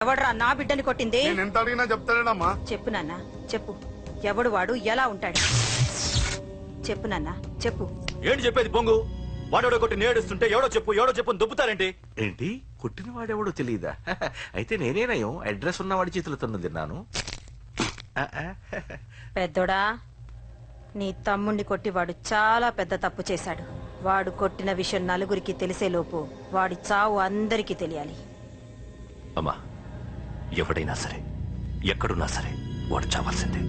ఎవడ్రా నా బిడ్డని కొట్టింది? నేను ఎంత అడిగినా చెప్తాడమ్మా. చెప్పు నాన్న చెప్పు. ఎవడు వాడు ఎలా ఉంటాడు చెప్పు నాన్న చెప్పు. ఏంటి చెప్పేది పొంగు? వాడెవడో కొట్టి నేడుస్తుంటే ఎవడో చెప్పు దుబ్బుతారేంటి? ఏంటి కొట్టిన వాడెవడో తెలియదా? అయితే నేనేనయం అడ్రస్ ఉన్నవాడి చేతులతో తిన్నాను. పెద్దోడా, నీ తమ్ముణ్ణి కొట్టి వాడు చాలా పెద్ద తప్పు చేశాడు. వాడు కొట్టిన విషయం నలుగురికి తెలిసేలోపు వాడి చావు అందరికీ తెలియాలి. అమ్మా, ఎవడైనా సరే ఎక్కడున్నా సరే వాడు చావాల్సిందే.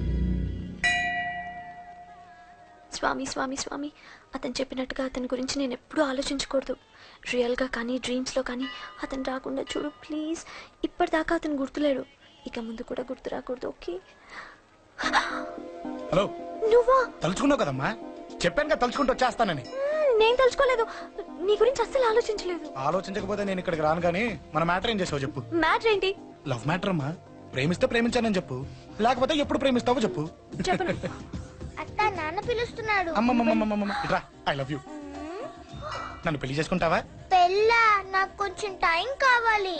స్వామి స్వామి స్వామి, అతను చెప్పినట్టుగా అతని గురించి నేను ఎప్పుడూ ఆలోచించకూడదు. రియల్గా కానీ డ్రీమ్స్లో కానీ అతను రాకుండా చూడు ప్లీజ్. ఇప్పటిదాకా అతను గుర్తులేడు, ఇక ముందు కూడా గుర్తు రాకూడదు. ఓకే. హలో, నువ్వా? తలుచుకున్నావు కదమ్మా, చెప్పాను కదా తలుచుకుంటూ వచ్చేస్తానని. నేను తలుచుకోలేదు, నీ గురించి అస్సలు ఆలోచించలేదు. ఆలోచించకపోతే నేను ఇక్కడికి రాను. కానీ మన మ్యాటర్ ఏం చేసావు చెప్పు. మ్యాటర్ ఏంటి? లవ్ మ్యాటర్ అమ్మా. ప్రేమిస్తే ప్రేమించానని చెప్పు, లేకపోతే ఎప్పుడు ప్రేమిస్తావో చెప్పు. చెప్పను. అత్త, నాన్న పిలుస్తున్నాడు. అమ్మమ్మమ్మమ్మమ్మ ఇట్రా, ఐ లవ్ యూ. నన్ను పెళ్లి చేసుకుంటావా? పెళ్ళా? నాకు కొంచెం టైం కావాలి.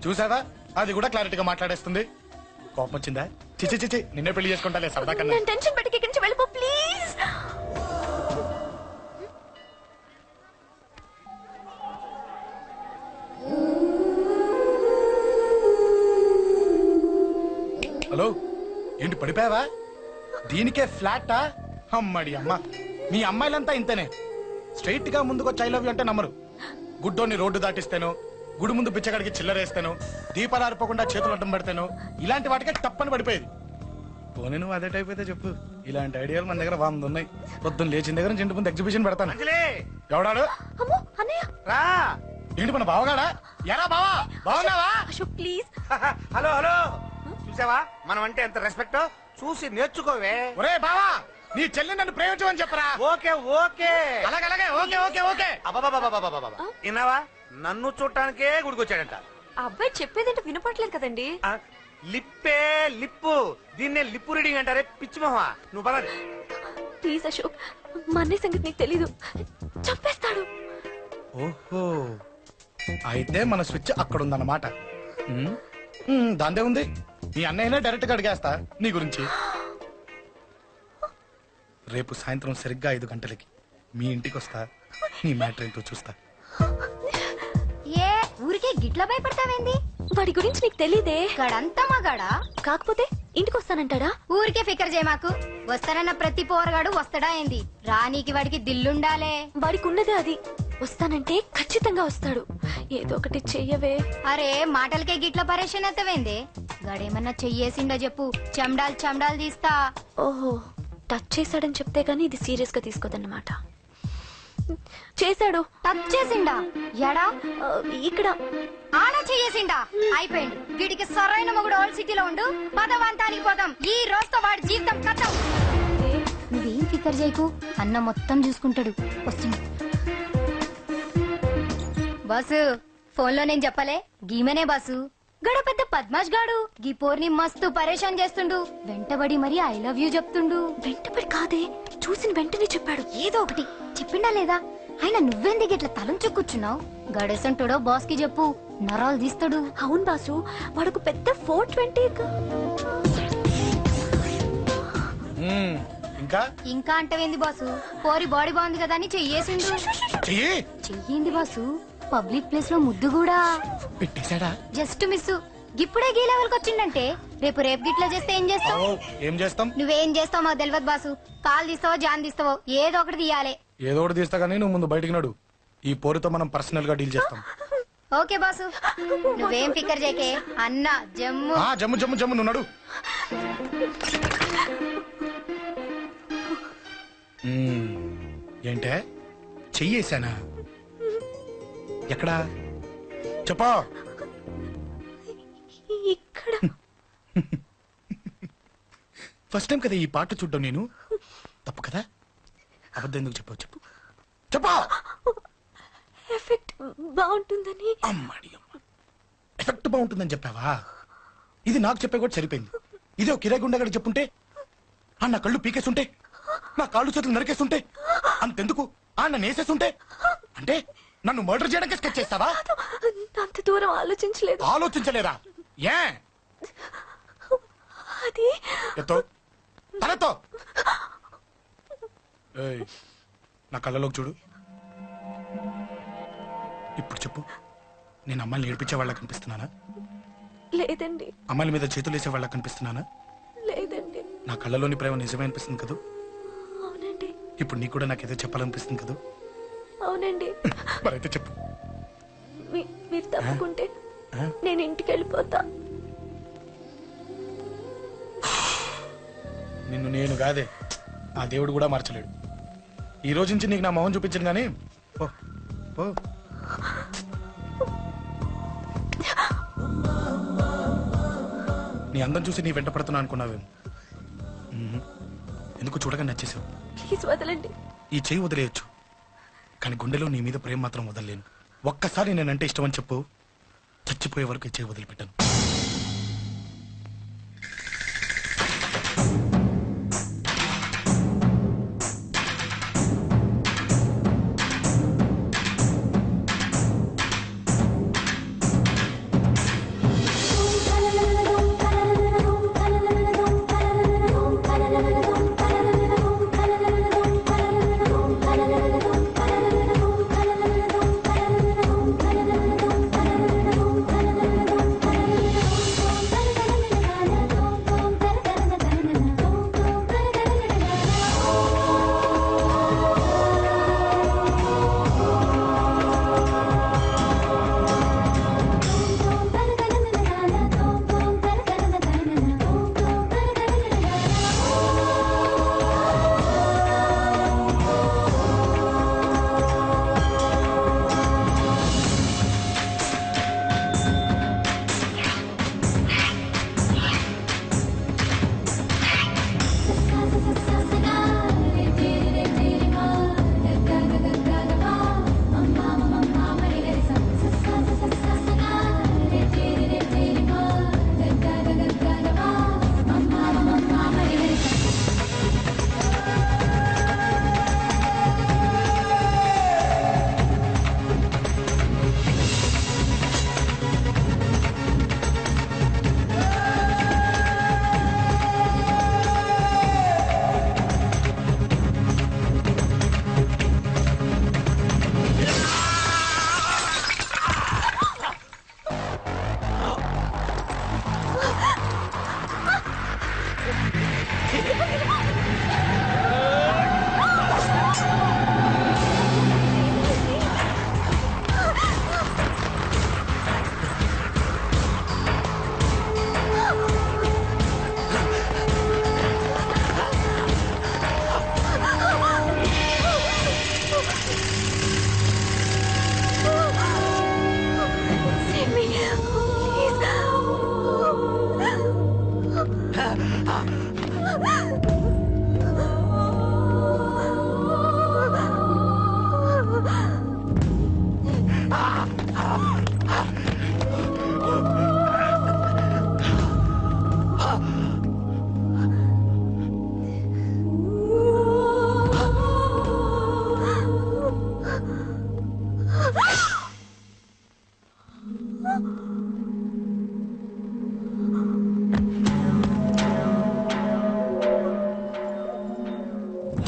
చూసావా, అది కూడా క్లారిటీగా మాట్లాడేస్తుంది. కోపం వచ్చిందా? చిచి చిచి, నిన్నే పెళ్లి చేసుకుంటాలే సరదా కన్నా. నేను టెన్షన్ పెట్టి ఇక్కడి నుంచి వెళ్ళిపో ప్లీజ్. హలో, ఏంటి పడిపోయావా? దీనికే ఫ్లాటా? అమ్మడి అమ్మ, మీ అమ్మాయిలంతా ఇంతనే. స్ట్రైట్ గా ముందుకొచ్చి ఐ లవ్ యూ అంటే నమ్మరు. గుడ్డోని రోడ్డు దాటిస్తాను, గుడి ముందు బిచ్చగాడికి చిల్లరేస్తాను, దీపాలు ఆరిపోకుండా చేతులు అడ్డం పెడతాను, ఇలాంటి వాటికే తప్పని పడిపోయేది. పోనీ నువ్వు అదే టైప్ అయితే చెప్పు. ఇలాంటి ఐడియాలు మన దగ్గర 100 ఉన్నాయి. పొద్దున్న లేచిన దగ్గర నుంచి ఇంటి ముందు ఎగ్జిబిషన్ పెడతాను. ఎవడాడు? అమ్మో అన్నయ్య. రా. ఏంటి మన బావగాడా? ఎరా బావా, బావున్నావా? అశోక్ ప్లీజ్. హలో హలో, చూసావా మనం అంటే ఎంత రెస్పెక్ట్? చూసి నేర్చుకోవే. ఒరే బావా, నీ చెల్లి నన్ను ప్రేమించమని చెప్పరా. ఓకే ఓకే, అలాగే ఓకే ఓకే ఓకే. అబ్బాబాబాబాబాబా, విన్నావా? నన్ను చూడటానికే గుడికొచ్చాడంట. ఆ అబ్బాయి చెప్పేదంటే వినపట్లేదు కదండి. లిప్పే లిప్పు, దీన్నే లిప్పు రీడింగ్ అంటారే పిచ్చి మొహ. నువ్వు పదది. ప్లీజ్ అశోక్, మా అన్నయ్య సంగతి నీకు తెలీదు, చంపేస్తాడు. ఓహో, అయితే మన స్విచ్ అక్కడ ఉందన్నమాట. దాందే ఉంది. నీ అన్నయ్యనే డైరెక్ట్ గా అడిగేస్తా నీ గురించి. రేపు సాయంత్రం సరిగ్గా 5 గంటలకి మీ ఇంటికి వస్తా. నీ మ్యాటర్ ఏంటో చూస్తా. ఏ ఊరికే గిట్ల భయపడతావేంది? వాడి గురించి నీకు తెలీదే. గడంతా మగాడా? కాకపోతే ఇంటికి వస్తానంటాడా? ఊరికే ఫికర్ చేయ మాకు. వస్తానన్న ప్రతి పోరగాడు వస్తాడా ఏంది? రానీకి వాడికి దిల్లుండాలే. వాడికి ఉన్నదే అది. వస్తానంటే ఖచ్చితంగా వస్తాడు. ఏదో ఒకటి చెయ్యవే. అరే, మాటలకే గిట్ల పరేషన్ అవుతావేంది? గడేమన్నా చెయ్యేసిండో చెప్పు, చెమ్డాల్ తీస్తా. ఓహో, టచ్ చేశాడని చెప్తే గానీ ఇది సీరియస్ గా తీసుకోదన్నమాట. చేశాడు. టచ్ చేసిండా? ఎడా? ఇక్కడ. ఆడ చెయ్యేసిండా? అయిపోయింది. వీడికి సరైన మొగుడు ఓల్డ్ సిటీలో ఉండు. పదవంతానికి పోదాం. ఈ రోజుతో వాడి జీవితం కథం. నువ్వేం ఫికర్ చేయకు, అన్న మొత్తం చూసుకుంటాడు. వస్తుంది బాసు. ఫోన్ లో నేను చెప్పలే, గీమనే బాసు. గడ పెద్ద పద్మాష్ గాడు గీ పోర్ని మస్తు పరేషాన్ చేస్తుండు. వెంటబడి మరి ఐ లవ్ యూ చెప్తుండు. వెంటబడి కాదే, చూసిన వెంటనే చెప్పాడు. ఏదో ఒకటి చెప్పిండా లేదా? ఆయన నువ్వెందుకు ఇట్లా తలంచు కూర్చున్నావు? గడేసంటాడో బాస్ కి చెప్పు, నరాలు తీస్తాడు. అవును బాసు, వాడుకు పెద్ద 420. ఇంకా ఇంకా అంటవేంది బాసు? పోరి బాడీ బాగుంది కదా అని చెయ్యేసిండు. చెయ్యింది బాసు. పబ్లిక్ ప్లేస్ లో ముద్దు కూడా పెట్టేశాడా? Just miss. ఇప్పుడే గీ లెవెల్ వచ్చిండంటే రేపు గిట్లా చేస్తే ఏం చేస్తావు? ఏం చేస్తాం? నువ్వేం చేస్తావు మాకు తెలియదు బాసు. కాల్ తీస్తావో జాన్ తీస్తావో ఏదో ఒకటి తీయాలి. ఏదో ఒకటి తీస్తా గానీ నువ్వు ముందు బయటికి నడు. ఈ పోరుతో మనం పర్సనల్ గా డీల్ చేస్తాం. ఓకే బాసు, నువ్వేం ఫికర్ చేకే. అన్న జమ్ము. జమ్ము జమ్ము జమ్ము, నువ్వు నడు. ఏంటే చెయ్యేశానా? ఎక్కడా చెప్పా? ఇక్కడ. ఫస్ట్ టైం కదా ఈ పాట చూడ్డం నేను. తప్పు కదా? అబద్ధం ఎందుకు చెప్పావు చెప్పు. చెప్పా. ఎఫెక్ట్ బాగుంటుందని. అమ్మాడి అమ్మ, ఎఫెక్ట్ బాగుంటుందని చెప్పావా? ఇది నాకు చెప్పే కూడా సరిపోయింది. ఇదే కిరాయి గుండెగాడు చెప్పుంటే, నా కళ్ళు పీకేస్తుంటే, నా కాళ్ళు చేతులు నరికేస్తుంటే, అంతెందుకు నన్ను వేసేస్తుంటే, అంటే నన్ను మర్డర్ చేయడానికి స్కెచ్ చేస్తావా? అంత దూరం ఆలోచించలేదు. ఆలోచించలేదా? ఏ అది ఎత్తో తలతో ఏయ్, నా కళ్ళలోకి చూడు. ఇప్పుడు చెప్పు, నేను అమ్మాయిని ఏడిపించే వాళ్ళ కనిపిస్తున్నానా? లేదండి. అమ్మాయిల మీద చేతులు వేసే వాళ్ళ కనిపిస్తున్నానా? లేదండి. నా కళ్ళలోని ప్రేమ నిజమే అనిపిస్తుంది కదా? అవునండి. ఇప్పుడు నీకు కూడా నాకేదో చెప్పాలనిపిస్తుంది కదా? అవునండి. మరైతే చెప్పు. మీరు తప్పుకుంటే నేను ఇంటికి వెళ్ళిపోతా. నిన్ను నేను కాదే, ఆ దేవుడు కూడా మార్చలేడు. ఈ రోజు నుంచి నీకు నా మొహం చూపించను కానీ పో పో. నీ అందం చూసి నీ వెంట పడుతున్నా అనుకున్నావేమో. ఎందుకు చూడగా నచ్చేసావు. ప్లీజ్ వదలండి. ఈ చెయ్యి వదిలేయచ్చు, కానీ గుండెలో నీ మీద ప్రేమ మాత్రం వదలలేను. ఒక్కసారి నేనంటే ఇష్టం అని చెప్పు, చచ్చిపోయే వరకు ఈ చెయ్యి వదిలిపెట్టాను.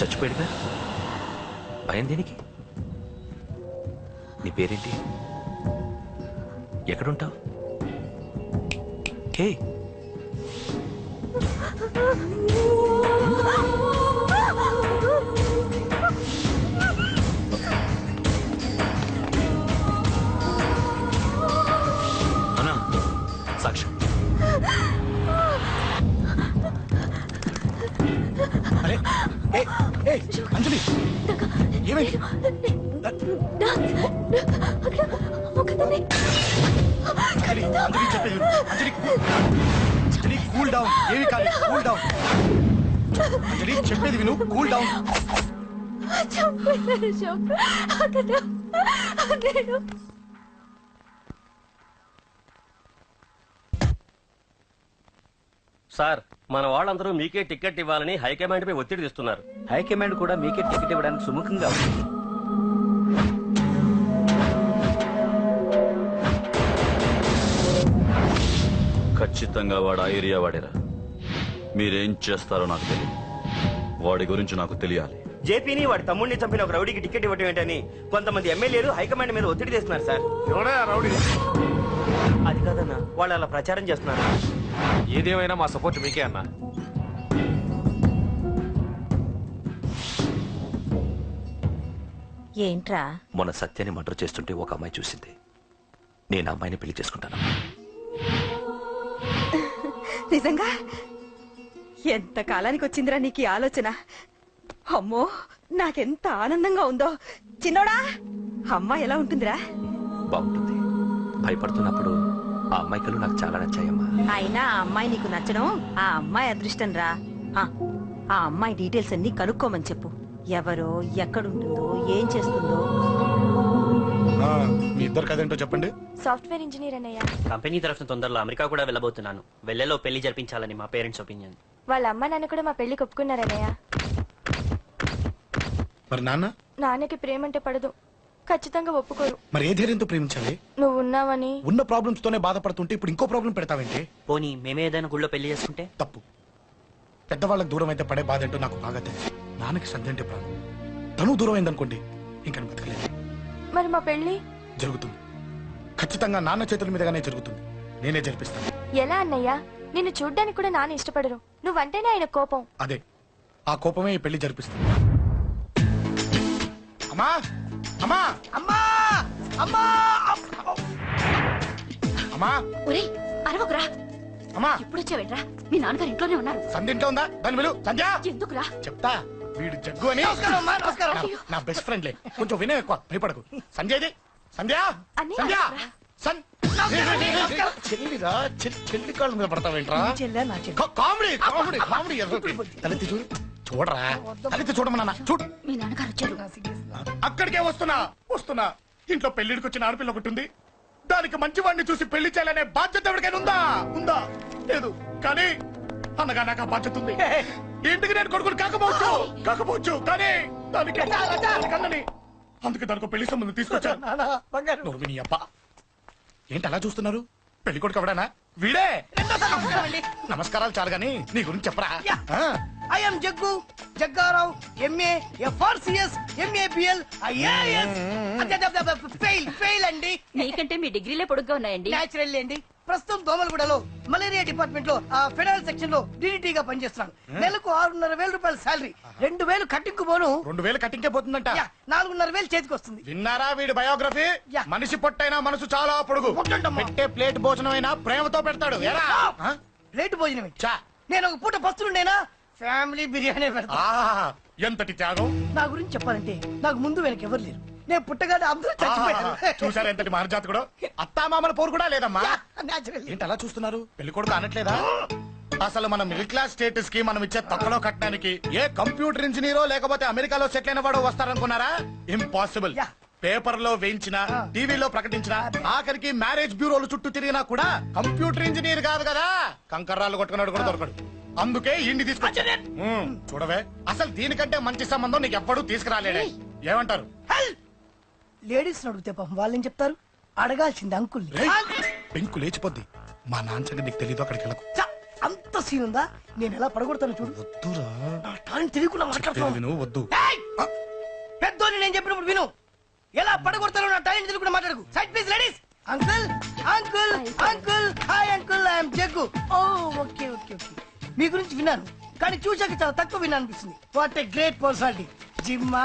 చచ్చిపోయాడుగా, భయం దేనికి? నీ పేరేంటి? ఎక్కడుంటావు? హే, అన్నా సాక్ష్యం. అరే ఏ ఏ అంజలి, ఏమైంది? అంజలి, అంజలి చెప్పేది విను. అంజలి అంజలి కూల్ డౌన్. ఏమి కాలేదు, కూల్ డౌన్. అంజలి చెప్పేది విను, కూల్ డౌన్. సార్, మన వాళ్ళందరూ మీకే టికెట్ ఇవ్వాలని హైకమాండ్ పై ఒత్తిడి తెస్తున్నారు. హైకమాండ్ కూడా మీకే టికెట్ ఇవ్వడానికి సుముఖంగా ఉంది. ఖచ్చితంగా వాడు ఆ ఏరియా వాడేరా. మీరేం చేస్తారో నాకు తెలియదు. వాడి గురించి నాకు తెలియాలి. జేపీని వాడి తమ్ముడిని చంపిన ఒక రౌడీకి టికెట్ ఇవ్వటం ఏంటని కొంతమంది ఎమ్మెల్యేలు హైకమాండ్ మీద ఒత్తిడి చేస్తున్నారు సార్. ఎవడే రౌడీ? అది కాదన్నా, వాళ్ళు అలా ప్రచారం చేస్తున్నారు. ఏదేమైనా మా సపోర్ట్ మీకే అన్నా. ఏంట్రా? మొన్న సత్యాన్ని మర్డర్ చేస్తుంటే ఒక అమ్మాయి చూసింది. నేను ఆ అమ్మాయిని పెళ్లి చేసుకుంటాను. నిజంగా? ఎంత కాలానికి వచ్చిందిరా నీకు ఈ ఆలోచన? అమ్మో, నాకెంత ఆనందంగా ఉందో. చిన్నోడా, అమ్మ ఎలా ఉంటుందిరా? బాగుంటుంది. భయపడుతున్నప్పుడు ఆ అమ్మాయి కళ్ళు నాకు చాలా నచ్చాయమ్మా. అయినా ఆ అమ్మాయి నీకు నచ్చడం ఆ అమ్మాయి అదృష్టం రా. ఆ అమ్మాయి డీటెయిల్స్ అన్ని కనుక్కోమని చెప్పు. ఎవరో, ఎక్కడుంటుందో, ఏం చేస్తుందో. మీ ఇద్దరు కదేంటో చెప్పండి. సాఫ్ట్వేర్ ఇంజనీర్ అన్నయ్య. కంపెనీ తరఫున తొందరలో అమెరికా కూడా వెళ్ళబోతున్నాను. వెళ్ళేలో పెళ్లి జరిపించాలని మా పేరెంట్స్ ఒపీనియన్. వాళ్ళ అమ్మ నాన్న కూడా మా పెళ్లికి ఒప్పుకున్నారన్నయ్య. మరి నాన్న? నాన్నకి ప్రేమ అంటే పడదు, ఖచ్చితంగా ఒప్పుకోరు. మరి ఏ ధైర్యంతో ప్రేమించాలి? నువ్వు ఉన్నావని. ఉన్న ప్రాబ్లమ్స్ తోనే బాధపడుతుంటే ఇప్పుడు ఇంకో ప్రాబ్లం పెడతావేంటి? పోనీ మేమే ఏదైనా గుళ్ళో పెళ్లి చేసుకుంటే? తప్పు. పెద్దవాళ్ళకి దూరం అయితే పడే బాధ ఏంటో నాకు బాగా తెలుసు. నాన్నకి సంధ్య అంటే ప్రాణం. తను దూరం అయిందనుకోండి, ఇంకా బతకలేదు. మరి మా పెళ్లి జరుగుతుంది. ఖచ్చితంగా నాన్న చేతుల మీదగానే జరుగుతుంది. నేనే జరిపిస్తాను. ఎలా అన్నయ్య? నిన్ను చూడ్డానికి కూడా నాన్న ఇష్టపడరు. నువ్వంటేనే ఆయన కోపం. అదే, ఆ కోపమే ఈ పెళ్లి జరిపిస్తుంది. అమ్మా, అమ్మా, అమ్మా అమ్మా అమ్మా, ఒరే అరవకురా. అమ్మా. ఇప్పుడు వచ్చావేట్రా? మీ నాన్నగారు ఇంట్లోనే ఉన్నారు. సంధ్య ఇంట్లో ఉందా? దాని విలు. సంధ్య. ఎందుకురా? చెప్తా. వీడు జగ్గు అని నా బెస్ట్ ఫ్రెండ్లే. కొంచెం వినే ఎక్కువ, భయపడకు. సంధ్యది. సంధ్య, సంధ్య, చెల్లిరా. చెల్లి కాళ్ళ మీద పడతావేంట్రా? Comedy comedy comedy. తలెత్తి చూడు. చూడరా, తలెత్తి చూడమన్నా. చూడు. మీ నాన్నగారు వచ్చారు. అక్కడికే వస్తున్నా వస్తున్నా. ఇంట్లో పెళ్లిడికి వచ్చిన ఆడపిల్ల ఒకటి ఉంది. దానికి మంచి వాడిని చూసి పెళ్లి చేయాలనే బాధ్యత ఎవరికైనా ఉందా? ఉందా? లేదు. కానీ అనగా నాకు ఆ బాధ్యత ఉంది. ఇంటికి నేను కొడుకుని కాకపోవచ్చు కానీ దానికి అన్నని. అందుకే దానికి పెళ్లి సంబంధం తీసుకొచ్చాను. నీ అబ్బా ఏంటి అలా చూస్తున్నారు? పెళ్లి కొడుకు ఎవడానా? వీడే. నమస్కారాలు చాలు గాని నీ గురించి చెప్పరా. I'm Jaggu Jaggarao, MA, FRCS, MABL, IAS. Fail అండి. మీకంటే మీ డిగ్రీలే పొడుగ్గా ఉన్నాయండి. న్యాచురల్ అండి. ప్రస్తుతం దోమలగూడలో మలేరియా డిపార్ట్మెంట్ లో ఫెడరల్ సెక్షన్ లో DDT గా పనిచేస్తున్నాను. నెలకు 6,500 రూపాయల శాలరీ. 2,000 కట్టింకు పోను. 2,000 కట్టింకే పోతుందంట. 4,500 చేతికి వస్తుంది. విన్నారా వీడి బయోగ్రఫీ? మనిషి పొట్టైనా మనసు చాలా పొడుగు. పెట్టే ప్లేట్ భోజనం అయినా ప్రేమతో పెడతాడు. ప్లేట్ భోజనం నేను ఒక పూట పస్తులుండేనా ఫ్యామిలీ బిర్యానీ పెడతా. ఎంతటి త్యాగం! నా గురించి చెప్పాలంటే నాకు ముందు వెనక ఎవరు లేరు. నేను పుట్టగానే అందరూ చచ్చిపోయారు. చూసారా ఎంతటి మహర్జాత్ కూడా. అత్తామామల పోరు కూడా లేదమ్మా. ఏంటి అలా చూస్తున్నారు? పెళ్లి కొడుకు అనట్లేదా? అసలు మన మిడిల్ క్లాస్ స్టేటస్ కి మనం ఇచ్చే తక్కువలో కట్టడానికి ఏ కంప్యూటర్ ఇంజనీరో లేకపోతే అమెరికాలో సెటిల్ అయిన వాడు వస్తారనుకున్నారా? ఇంపాసిబుల్. పేపర్ లో వేయించిన, టీవీలో ప్రకటించిన, ఆఖరికి మ్యారేజ్ బ్యూరోలు చుట్టూ తిరిగినా కూడా కంప్యూటర్ ఇంజనీర్ కాదు కదా. కంకర్రాలు కొట్టుకున్నాడు కూడా దొరకడు. అందుకే ఇండి తీసుకొచ్చా. చూడవే, అసలు దీనికంటే మంచి సంబంధం నీకు ఎప్పుడూ తీసుకురాలేడే. ఏమంటారు? లేడీస్ అడిగితే పాపం వాళ్ళేం చెప్తారు? అడగాల్సింది అంకుల్. పెంకు లేచిపోద్ది. మా నాన్న సంగతి నీకు తెలీదు. అక్కడికి వెళ్ళకు. అంత సీన్ ఉందా? నేను ఎలా పడగొడతాను చూడు. వద్దురా. నా టాలెంట్ తెలియకుండా మాట్లాడుతున్నావు. విను. వద్దు. పెద్దోని నేను చెప్పినప్పుడు విను. ఎలా పడగొడతానో నా టాలెంట్ తెలియకుండా మాట్లాడకు. Side please ladies. Uncle uncle uncle. Hi uncle, I'm Jaggu. Oh okay okay okay. మీ గురించి విన్నాను కానీ చూశాక చాలా తక్కువ విన్నాను అనిపిస్తుంది. What a great personality. జిమ్మా,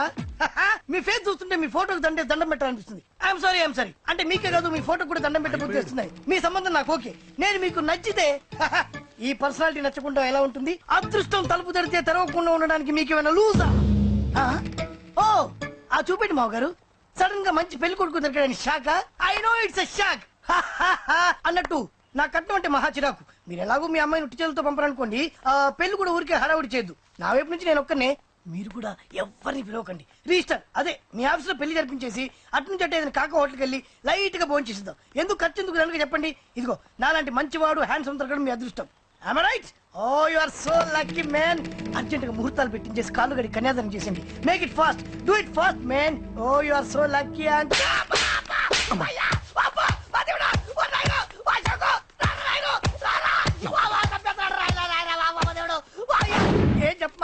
మీ ఫేస్ చూస్తుంటే మీ ఫోటోకి దండం పెట్టాలనిపిస్తుంది. ఐఎమ్ సారీ అంటే మీకే కాదు, మీ ఫోటో కూడా దండం పెట్టబోతున్నాయి. మీ సంబంధం నాకు ఓకే. నేను మీకు నచ్చితే ఈ పర్సనాలిటీ నచ్చకుండా ఎలా ఉంటుంది? అదృష్టం తలుపు తెరితే తెరవకుండా ఉండడానికి మీకేమైనా లూజా? ఓ ఆ చూపెట్టి మావ గారు. సడన్ గా మంచి పెళ్లి కొడుకు దొరికాడని shock. I know it's a shock. అన్నట్టు నా కట్నం అంటే మహా చిరాకు. మీరు ఎలాగో మీ అమ్మాయిని ఉట్టి చేతులతో పంపరనుకోండి, పెళ్లి కూడా ఊరికే హడావుడి చేయొద్దు. నా వైపు నుంచి నేను ఒక్కనే. మీరు కూడా ఎవరిని పిలవకండి. రిజిస్టర్ అదే మీ ఆఫీస్ లో పెళ్లి జరిపించేసి అటు నుంచి అంటే కాక హోటల్కి వెళ్ళి లైట్ గా భోజనం చేసిద్దాం. ఎందుకు ఖర్చు ఎందుకు కనుక చెప్పండి. ఇదిగో నాలాంటి మంచివాడు హ్యాండ్సమ్ దొరకడం మీ అదృష్టం. Am I right? Oh, you are so lucky, man. Urgent గా ముహూర్తాలు పెట్టించేసి కాళ్ళు గడి కన్యాదానం చేసింది. Make it fast. Do it fast, man. Oh, you are so lucky. And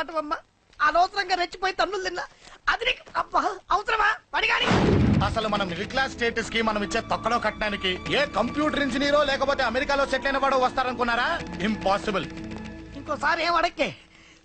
పట్టవమ్మా అనవసరంగా రెచ్చిపోయి తన్నులు తిన్నా అది నీకు అబ్బా అవసరమా పడిగాని అసలు మన మిడిల్ క్లాస్ స్టేటస్ కి మనం ఇచ్చే తొక్కలో కట్టడానికి ఏ కంప్యూటర్ ఇంజనీరో లేకపోతే అమెరికాలో సెటిల్ అయిన వాడు వస్తారనుకున్నారా? ఇంపాసిబుల్. ఇంకోసారి ఏం అడక్కే